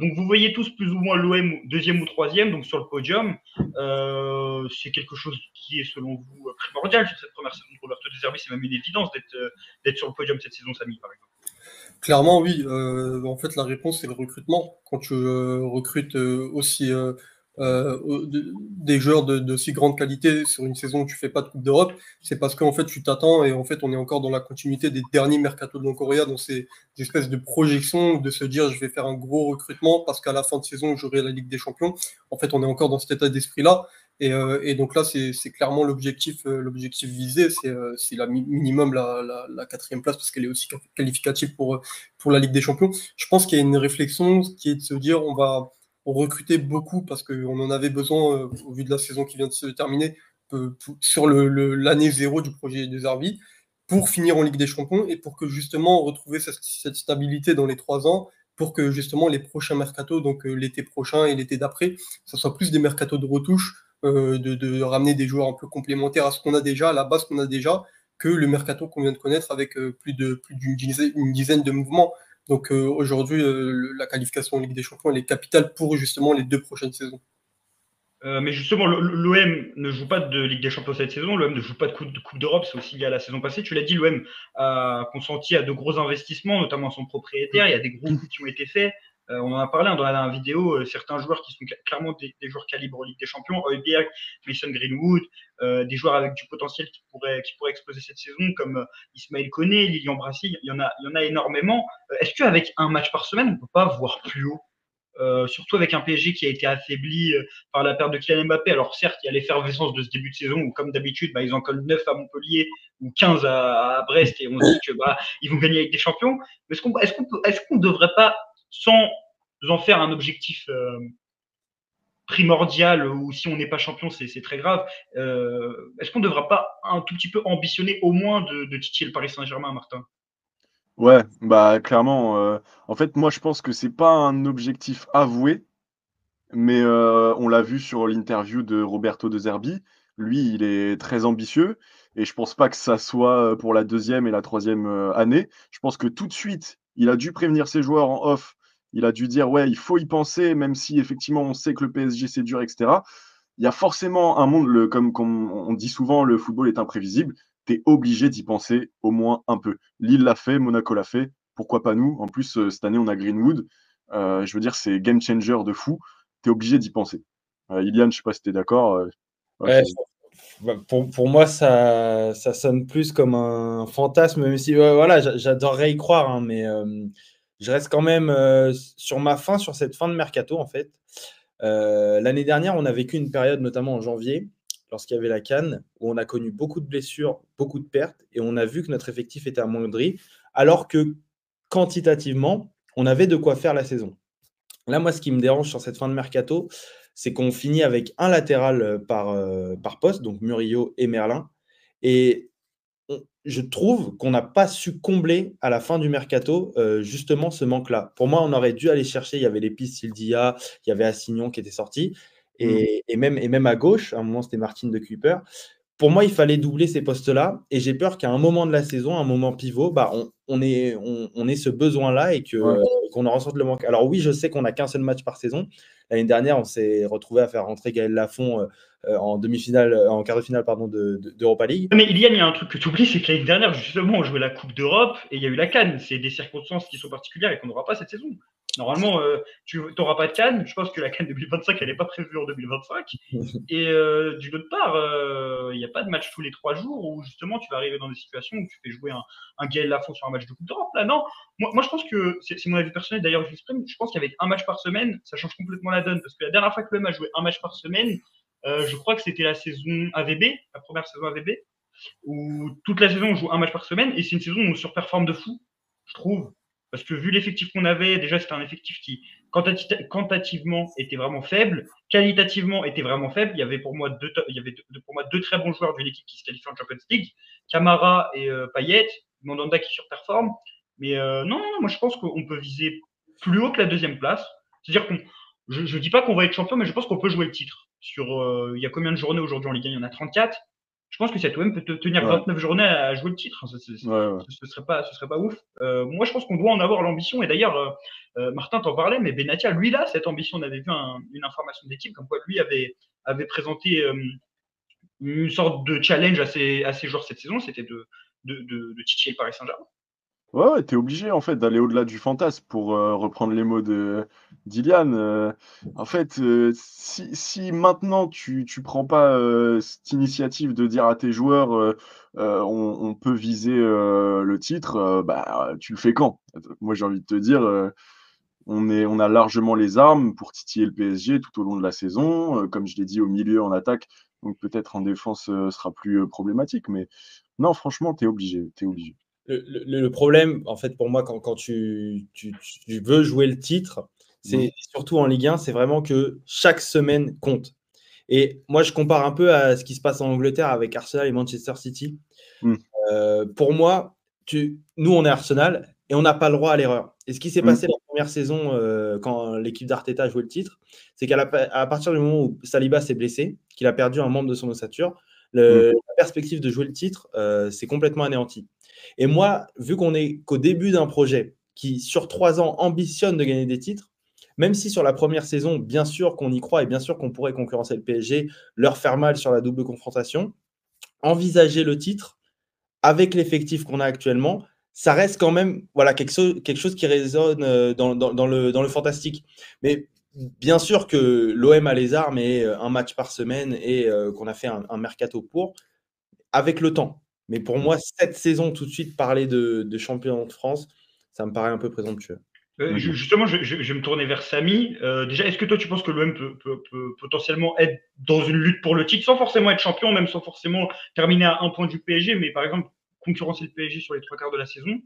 Donc vous voyez tous plus ou moins l'OM deuxième ou troisième, donc sur le podium. C'est quelque chose qui est selon vous primordial sur cette première saison de Roberto De Zerbi. C'est même une évidence d'être sur le podium cette saison, Samy, par exemple. Clairement, oui. En fait, la réponse, c'est le recrutement. Quand tu recrutes aussi des joueurs de si grande qualité sur une saison où tu fais pas de Coupe d'Europe, c'est parce qu'en fait, tu t'attends et en fait, on est encore dans la continuité des derniers mercato de Longoria, dans ces espèces de projections, de se dire, je vais faire un gros recrutement parce qu'à la fin de saison, j'aurai la Ligue des Champions. En fait, on est encore dans cet état d'esprit-là. Et donc là, c'est clairement l'objectif visé, c'est minimum la quatrième place parce qu'elle est aussi qualificative pour la Ligue des Champions. Je pense qu'il y a une réflexion qui est de se dire on recruter beaucoup parce qu'on en avait besoin au vu de la saison qui vient de se terminer sur l'année zéro du projet des Arvis pour finir en Ligue des Champions et pour que justement retrouver cette stabilité dans les 3 ans pour que justement les prochains mercatos, donc l'été prochain et l'été d'après, ce soit plus des mercatos de retouche, de ramener des joueurs un peu complémentaires à ce qu'on a déjà, à la base qu'on a déjà, que le mercato qu'on vient de connaître avec plus d'une dizaine de mouvements. Donc aujourd'hui, la qualification en Ligue des Champions, elle est capitale pour justement les 2 prochaines saisons. Mais justement, l'OM ne joue pas de Ligue des Champions cette saison, l'OM ne joue pas de Coupe d'Europe, c'est aussi lié à la saison passée. Tu l'as dit, l'OM a consenti à de gros investissements, notamment son propriétaire. Il y a des gros coups qui ont été faits. On en a parlé dans la dernière vidéo, certains joueurs qui sont clairement des joueurs calibre Ligue des Champions, Højbjerg, Mason Greenwood, des joueurs avec du potentiel qui pourraient exploser cette saison, comme Ismaël Koné, Lilian Brassy, il y en a énormément. Est-ce qu'avec un match par semaine, on ne peut pas voir plus haut, surtout avec un PSG qui a été affaibli par la perte de Kylian Mbappé. Alors certes, il y a l'effervescence de ce début de saison où, comme d'habitude, bah, ils en collent 9 à Montpellier ou 15 à Brest et on se dit que bah, ils vont gagner avec des champions. Mais est-ce qu'on devrait pas, sans en faire un objectif primordial, ou si on n'est pas champion, c'est très grave, est-ce qu'on ne devrait pas un tout petit peu ambitionner au moins de titiller le Paris Saint-Germain, Martin? Ouais, bah clairement. En fait, moi, je pense que c'est pas un objectif avoué, mais on l'a vu sur l'interview de Roberto De Zerbi. Lui, il est très ambitieux et je pense pas que ça soit pour la deuxième et la troisième année. Je pense que tout de suite, il a dû prévenir ses joueurs en off. Il a dû dire, ouais, il faut y penser, même si effectivement on sait que le PSG c'est dur, etc. Il y a forcément un monde, comme on dit souvent, le football est imprévisible. Tu es obligé d'y penser au moins un peu. Lille l'a fait, Monaco l'a fait, pourquoi pas nous? En plus, cette année, on a Greenwood. Je veux dire, c'est game changer de fou. Tu es obligé d'y penser. Ilian, je sais pas si tu es d'accord. Ouais, Ouais, bah, pour moi, ça sonne plus comme un fantasme, même si ouais, voilà, j'adorerais y croire, hein, mais je reste quand même sur cette fin de mercato, en fait. L'année dernière, on a vécu une période, notamment en janvier, lorsqu'il y avait la CAN, où on a connu beaucoup de blessures, beaucoup de pertes, et on a vu que notre effectif était amoindri, alors que quantitativement, on avait de quoi faire la saison. Là, moi, ce qui me dérange sur cette fin de mercato, c'est qu'on finit avec un latéral par poste, donc Murillo et Merlin. Et je trouve qu'on n'a pas su combler à la fin du mercato justement ce manque-là. Pour moi, on aurait dû aller chercher, il y avait les pistes Sildia, il y avait Assignon qui était sorti, et même à gauche, à un moment, c'était Martin de Kuiper. Pour moi, il fallait doubler ces postes-là, et j'ai peur qu'à un moment de la saison, un moment pivot, bah, on ait ce besoin-là et ouais. qu'on en ressente le manque. Alors oui, je sais qu'on n'a qu'un seul match par saison. L'année dernière, on s'est retrouvé à faire rentrer Gaël Lafont en demi-finale, en quart de finale pardon, d'Europa League. Mais Ilian, il y a un truc que tu oublies, c'est que l'année dernière, justement, on jouait la Coupe d'Europe et il y a eu la CAN. C'est des circonstances qui sont particulières et qu'on n'aura pas cette saison. Normalement, tu n'auras pas de CAN. Je pense que la CAN 2025, elle n'est pas prévue en 2025. Et d'une autre part, il n'y a pas de match tous les 3 jours où justement tu vas arriver dans des situations où tu fais jouer un Gaël Lafont sur un match de Coupe d'Europe. Là, non. Moi, je pense que c'est mon avis personnel. D'ailleurs, je l'exprime. Je pense qu'avec un match par semaine, ça change complètement la donne. Parce que la dernière fois que l'OM a joué un match par semaine, je crois que c'était la saison AVB, la première saison AVB, où toute la saison on joue un match par semaine et c'est une saison où on surperforme de fou, je trouve. Parce que vu l'effectif qu'on avait, déjà c'était un effectif qui quantitativement était vraiment faible, qualitativement était vraiment faible. Il y avait pour moi deux très bons joueurs d'une équipe qui se qualifie en Champions League, Camara et Payet, Mandanda qui surperforme. Mais non, moi je pense qu'on peut viser plus haut que la deuxième place. C'est-à-dire je dis pas qu'on va être champion, mais je pense qu'on peut jouer le titre. Il y a combien de journées aujourd'hui en Ligue 1? Il y en a 34. je pense que cette OM peut te tenir 29 journées à jouer le titre. Ce serait pas ouf. Moi, je pense qu'on doit en avoir l'ambition. Et d'ailleurs, Martin t'en parlait, mais Benatia, lui, là, cette ambition, on avait vu une information d'équipe comme quoi lui avait présenté une sorte de challenge à ses joueurs cette saison, c'était de titiller le Paris Saint-Germain. Ouais, t'es obligé en fait d'aller au-delà du fantasme pour reprendre les mots d'Ilian. En fait, si maintenant tu prends pas cette initiative de dire à tes joueurs on peut viser le titre, bah tu le fais quand? Moi j'ai envie de te dire, on a largement les armes pour titiller le PSG tout au long de la saison. Comme je l'ai dit, au milieu, en attaque, donc peut-être en défense sera plus problématique. Mais non, franchement, t'es obligé. Le problème, en fait, pour moi, quand tu veux jouer le titre, c'est surtout en Ligue 1, c'est vraiment que chaque semaine compte. Et moi, je compare un peu à ce qui se passe en Angleterre avec Arsenal et Manchester City. Pour moi, nous, on est Arsenal et on n'a pas le droit à l'erreur. Et ce qui s'est passé la première saison, quand l'équipe d'Arteta jouait le titre, c'est qu'à partir du moment où Saliba s'est blessé, qu'il a perdu un membre de son ossature, la perspective de jouer le titre s'est complètement anéantie. Et moi, vu qu'on est qu'au début d'un projet qui, sur 3 ans, ambitionne de gagner des titres, même si sur la première saison, bien sûr qu'on y croit et bien sûr qu'on pourrait concurrencer le PSG, leur faire mal sur la double confrontation, envisager le titre avec l'effectif qu'on a actuellement, ça reste quand même quelque chose qui résonne dans le fantastique. Mais bien sûr que l'OM a les armes et un match par semaine et qu'on a fait un mercato pour, avec le temps. Mais pour moi, cette saison, tout de suite, parler de champion de France, ça me paraît un peu présomptueux. Justement, je vais me tourner vers Samy. Déjà, est-ce que toi, tu penses que l'OM peut potentiellement être dans une lutte pour le titre, sans forcément être champion, même sans forcément terminer à 1 point du PSG, mais par exemple, concurrencer le PSG sur les 3 quarts de la saison?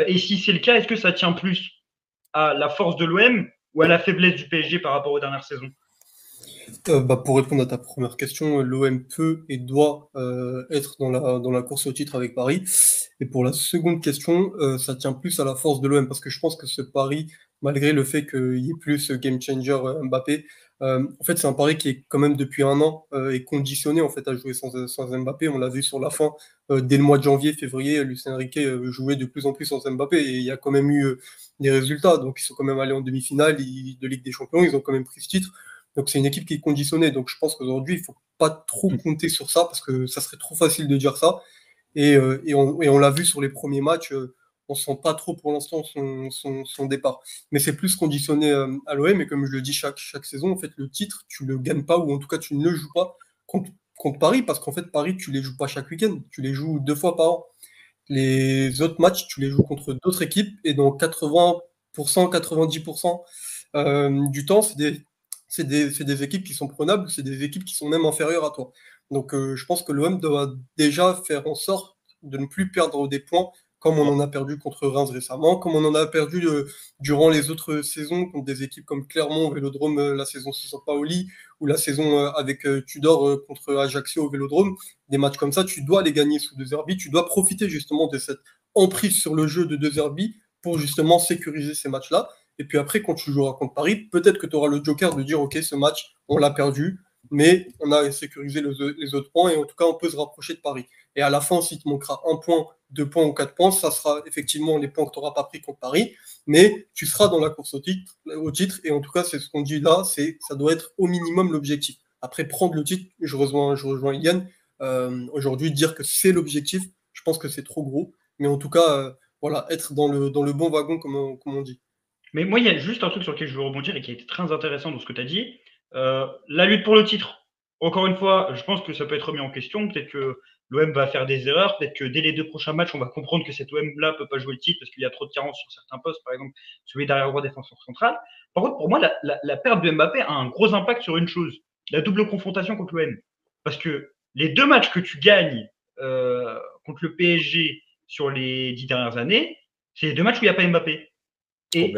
Et si c'est le cas, est-ce que ça tient plus à la force de l'OM ou à la faiblesse du PSG par rapport aux dernières saisons? Pour répondre à ta première question, l'OM peut et doit être dans la course au titre avec Paris. Et pour la seconde question, ça tient plus à la force de l'OM parce que je pense que ce pari, malgré le fait qu'il y ait plus ce game changer Mbappé, en fait c'est un pari qui est quand même depuis 1 an est conditionné en fait à jouer sans Mbappé. On l'a vu sur la fin, dès le mois de janvier, février, Luis Enrique jouait de plus en plus sans Mbappé et il y a quand même eu des résultats. Donc ils sont quand même allés en demi-finale de Ligue des Champions, ils ont quand même pris ce titre. Donc c'est une équipe qui est conditionnée. Donc je pense qu'aujourd'hui, il ne faut pas trop compter sur ça parce que ça serait trop facile de dire ça. Et on l'a vu sur les premiers matchs, on ne sent pas trop pour l'instant son départ. Mais c'est plus conditionné à l'OM. Et comme je le dis chaque saison, en fait, le titre, tu ne le gagnes pas ou en tout cas, tu ne le joues pas contre Paris parce qu'en fait, Paris, tu ne les joues pas chaque week-end. Tu les joues 2 fois par an. Les autres matchs, tu les joues contre d'autres équipes et dans 80%, 90% du temps, c'est des équipes qui sont prenables, c'est des équipes qui sont même inférieures à toi. Donc je pense que l'OM doit déjà faire en sorte de ne plus perdre des points comme on en a perdu contre Reims récemment, comme on en a perdu durant les autres saisons contre des équipes comme Clermont au Vélodrome la saison sous Sampaoli ou la saison avec Tudor contre Ajaccio au Vélodrome. Des matchs comme ça, tu dois les gagner sous De Zerbi, tu dois profiter justement de cette emprise sur le jeu de De Zerbi pour justement sécuriser ces matchs-là. Et puis après, quand tu joueras contre Paris, peut-être que tu auras le joker de dire, OK, ce match, on l'a perdu, mais on a sécurisé les autres points et en tout cas, on peut se rapprocher de Paris. Et à la fin, s'il te manquera 1 point, 2 points ou 4 points, ça sera effectivement les points que tu n'auras pas pris contre Paris, mais tu seras dans la course au titre et en tout cas, c'est ce qu'on dit là, ça doit être au minimum l'objectif. Après, prendre le titre, je rejoins Yann, aujourd'hui, dire que c'est l'objectif, je pense que c'est trop gros, mais en tout cas, voilà, être dans le bon wagon, comme on dit. Mais moi, il y a juste un truc sur lequel je veux rebondir et qui a été très intéressant dans ce que tu as dit. La lutte pour le titre, encore une fois, je pense que ça peut être remis en question. Peut-être que l'OM va faire des erreurs. Peut-être que dès les 2 prochains matchs, on va comprendre que cet OM-là ne peut pas jouer le titre parce qu'il y a trop de carences sur certains postes, par exemple celui derrière droit défenseur central. Par contre, pour moi, la perte de Mbappé a un gros impact sur une chose, la double confrontation contre l'OM. Parce que les 2 matchs que tu gagnes contre le PSG sur les 10 dernières années, c'est les 2 matchs où il n'y a pas Mbappé. Et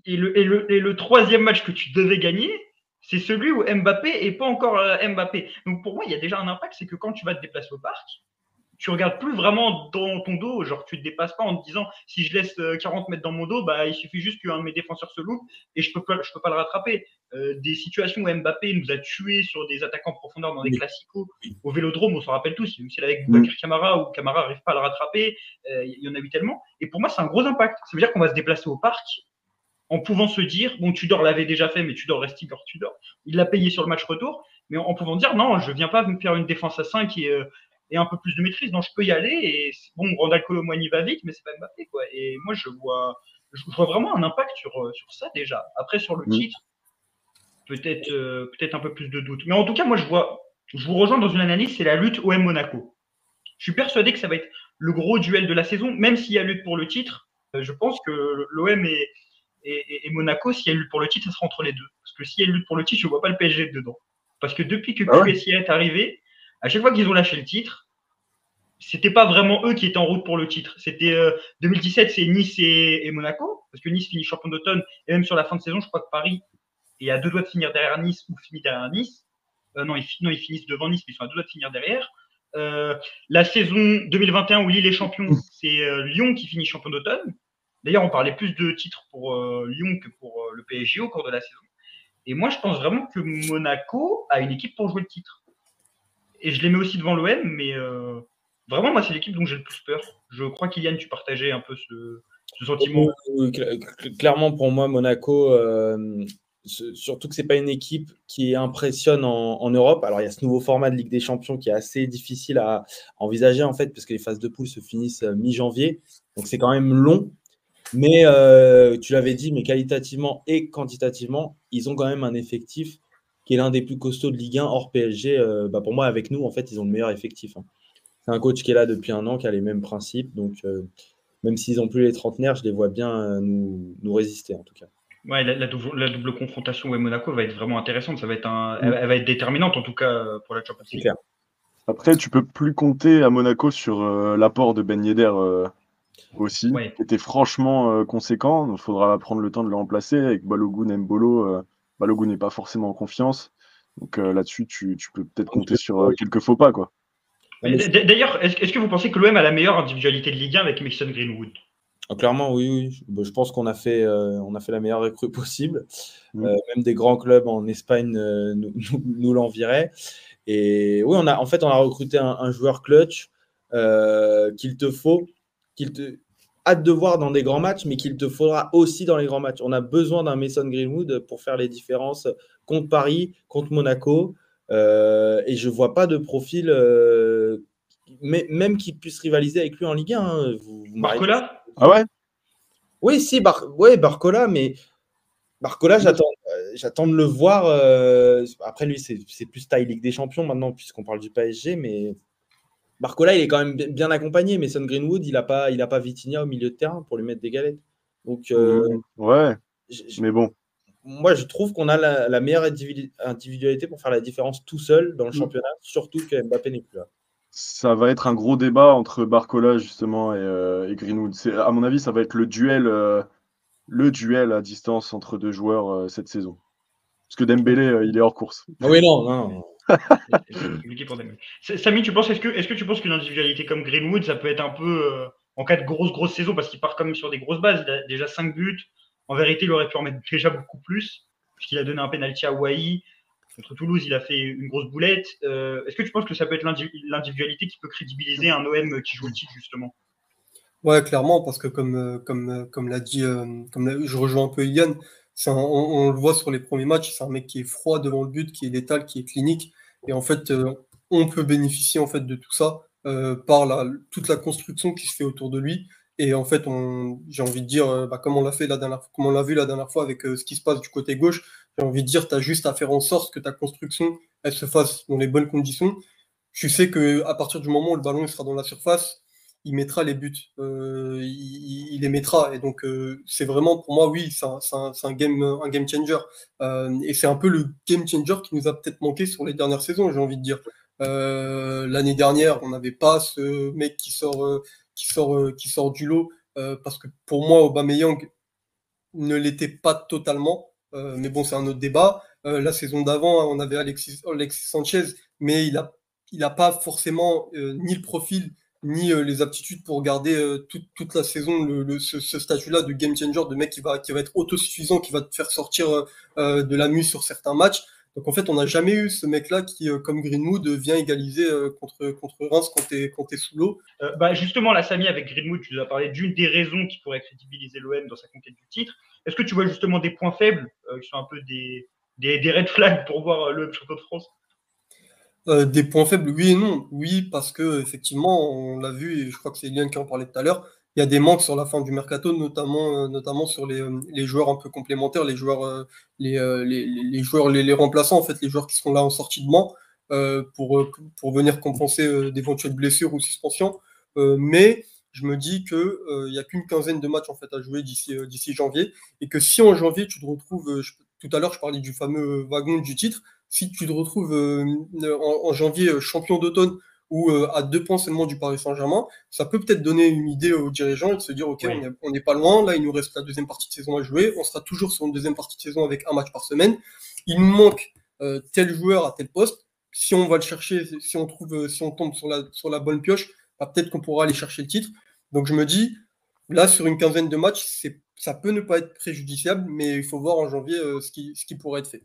le 3e match que tu devais gagner, c'est celui où Mbappé n'est pas encore Mbappé. Donc pour moi, il y a déjà un impact, c'est que quand tu vas te déplacer au parc, tu regardes plus vraiment dans ton dos, genre tu te dépasses pas en te disant si je laisse 40 mètres dans mon dos, bah il suffit juste qu'un de mes défenseurs se loupe et je peux pas le rattraper. Des situations où Mbappé nous a tués sur des attaquants en profondeur dans des classicos au Vélodrome, on s'en rappelle tous, même si c'est avec Boubacar Camara ou Camara n'arrive pas à le rattraper, il y en a eu tellement. Et pour moi, c'est un gros impact. Ça veut dire qu'on va se déplacer au parc en pouvant se dire, bon, Tudor l'avait déjà fait, mais Tudor reste Tudor. Il l'a payé sur le match retour, mais en pouvant dire, non, je viens pas me faire une défense à 5 et un peu plus de maîtrise, non, je peux y aller. Et bon, Randal Kolo Muani va vite, mais c'est pas Mbappé, quoi. Et moi, je vois vraiment un impact sur ça déjà. Après, sur le titre, peut-être un peu plus de doute. Mais en tout cas, moi, je vous rejoins dans une analyse, c'est la lutte OM Monaco. Je suis persuadé que ça va être le gros duel de la saison, même s'il y a lutte pour le titre. Je pense que l'OM et Monaco, s'il y a une lutte pour le titre, ça sera entre les deux. Parce que s'il y a une lutte pour le titre, je ne vois pas le PSG dedans. Parce que depuis que QSI est arrivé, à chaque fois qu'ils ont lâché le titre, c'était pas vraiment eux qui étaient en route pour le titre. C'était 2017, c'est Nice et Monaco, parce que Nice finit champion d'automne, et même sur la fin de saison, je crois que Paris est à 2 doigts de finir derrière Nice ou finit derrière Nice. Non, ils finissent devant Nice, mais ils sont à 2 doigts de finir derrière. La saison 2021 où Lille est champion, c'est Lyon qui finit champion d'automne. D'ailleurs, on parlait plus de titres pour Lyon que pour le PSG au cours de la saison. Et moi, je pense vraiment que Monaco a une équipe pour jouer le titre. Et je les mets aussi devant l'OM, mais vraiment, moi, c'est l'équipe dont j'ai le plus peur. Je crois qu'Iliane, tu partageais un peu ce sentiment. Clairement, pour moi, Monaco, surtout que ce n'est pas une équipe qui impressionne en Europe. Alors, il y a ce nouveau format de Ligue des Champions qui est assez difficile à envisager, en fait, parce que les phases de poule se finissent mi-janvier. Donc, c'est quand même long. Mais tu l'avais dit, mais qualitativement et quantitativement, ils ont quand même un effectif qui est l'un des plus costauds de Ligue 1 hors PSG. Pour moi, avec nous, en fait, ils ont le meilleur effectif. C'est un coach qui est là depuis un an, qui a les mêmes principes. Donc, même s'ils n'ont plus les trentenaires, je les vois bien nous résister, en tout cas. Ouais, la double confrontation avec Monaco va être vraiment intéressante. Ça va être elle va être déterminante, en tout cas, pour la Champions League. Après, tu peux plus compter à Monaco sur l'apport de Ben Yedder aussi, qui était franchement conséquent. Il faudra prendre le temps de le remplacer. Avec Balogun et Mbolo, Balogun n'est pas forcément en confiance. Donc là-dessus, tu peux peut-être compter sur quelques faux pas, quoi. D'ailleurs, est-ce que vous pensez que l'OM a la meilleure individualité de Ligue 1 avec Mason Greenwood? Clairement, oui. Je pense qu'on a fait la meilleure recrue possible. Même des grands clubs en Espagne nous l'enviraient. Et oui, on a recruté un joueur clutch qu'il te faut, hâte de voir dans des grands matchs, mais qu'il te faudra aussi dans les grands matchs. On a besoin d'un Mason Greenwood pour faire les différences contre Paris, contre Monaco. Et je ne vois pas de profil, même qui puisse rivaliser avec lui en Ligue 1. Barcola? Ah ouais? Oui, si, Barcola, mais Barcola, j'attends de le voir. Après, lui, c'est plus taille Ligue des Champions maintenant, puisqu'on parle du PSG, mais Barcola, il est quand même bien accompagné. Mason Greenwood, il n'a pas Vitinha au milieu de terrain pour lui mettre des galettes. Donc, ouais, mais bon. Moi, je trouve qu'on a la meilleure individualité pour faire la différence tout seul dans le championnat, surtout que Mbappé n'est plus là. Ça va être un gros débat entre Barcola, justement, et Greenwood. À mon avis, ça va être le duel à distance entre deux joueurs cette saison. Parce que Dembélé, il est hors course. Oui, non. Samy, tu penses, est-ce que tu penses qu'une individualité comme Greenwood, ça peut être un peu en cas de grosse saison, parce qu'il part quand même sur des grosses bases, il a déjà 5 buts. En vérité, il aurait pu en mettre déjà beaucoup plus, puisqu'il a donné un penalty à Wai. Contre Toulouse, il a fait une grosse boulette. Est-ce que tu penses que ça peut être l'individualité qui peut crédibiliser un OM qui joue le titre, justement? Ouais, clairement, parce que comme l'a dit, je rejoins un peu Yann, on le voit sur les premiers matchs, c'est un mec qui est froid devant le but, qui est létal, qui est clinique. Et en fait, on peut bénéficier en fait de tout ça par toute la construction qui se fait autour de lui. Et en fait, j'ai envie de dire, comme on l'a fait comme on l'a vu la dernière fois avec ce qui se passe du côté gauche, j'ai envie de dire, tu as juste à faire en sorte que ta construction, elle se fasse dans les bonnes conditions. Tu sais qu'à partir du moment où le ballon sera dans la surface, il mettra les buts, il les mettra. Et donc, c'est vraiment, pour moi, oui, c'est un game changer. Et c'est un peu le game changer qui nous a peut-être manqué sur les dernières saisons, j'ai envie de dire. L'année dernière, on n'avait pas ce mec qui sort du lot, parce que pour moi, Aubameyang ne l'était pas totalement. Mais bon, c'est un autre débat. La saison d'avant, on avait Alexis Sanchez, mais il a pas forcément ni le profil ni les aptitudes pour garder toute la saison ce statut-là de game changer, de mec qui va être autosuffisant, qui va te faire sortir de la mue sur certains matchs. Donc en fait, on n'a jamais eu ce mec-là qui, comme Greenwood, vient égaliser contre Reims quand t'es sous l'eau. Justement, la Samy avec Greenwood, tu nous as parlé d'une des raisons qui pourrait crédibiliser l'OM dans sa conquête du titre. Est-ce que tu vois justement des points faibles qui sont un peu des red flags pour voir le champion de France? Des points faibles, oui et non. Oui, parce que effectivement, on l'a vu, et je crois que c'est Eliane qui en parlait tout à l'heure, il y a des manques sur la fin du mercato, notamment sur les joueurs un peu complémentaires, les joueurs, les remplaçants, en fait, les joueurs qui sont là en sortie de banc, pour venir compenser d'éventuelles blessures ou suspensions. Mais je me dis que il n'y a qu'une quinzaine de matchs en fait à jouer d'ici janvier, et que si en janvier tu te retrouves, tout à l'heure je parlais du fameux wagon du titre, si tu te retrouves en janvier champion d'automne ou à 2 points seulement du Paris Saint-Germain, ça peut peut-être donner une idée aux dirigeants et de se dire ok, Oui. on n'est pas loin, là il nous reste la deuxième partie de saison à jouer, on sera toujours sur une deuxième partie de saison avec un match par semaine, il nous manque tel joueur à tel poste, si on va le chercher, si on tombe sur la bonne pioche, peut-être qu'on pourra aller chercher le titre. Donc je me dis, là sur une quinzaine de matchs, ça peut ne pas être préjudiciable, mais il faut voir en janvier ce qui pourrait être fait.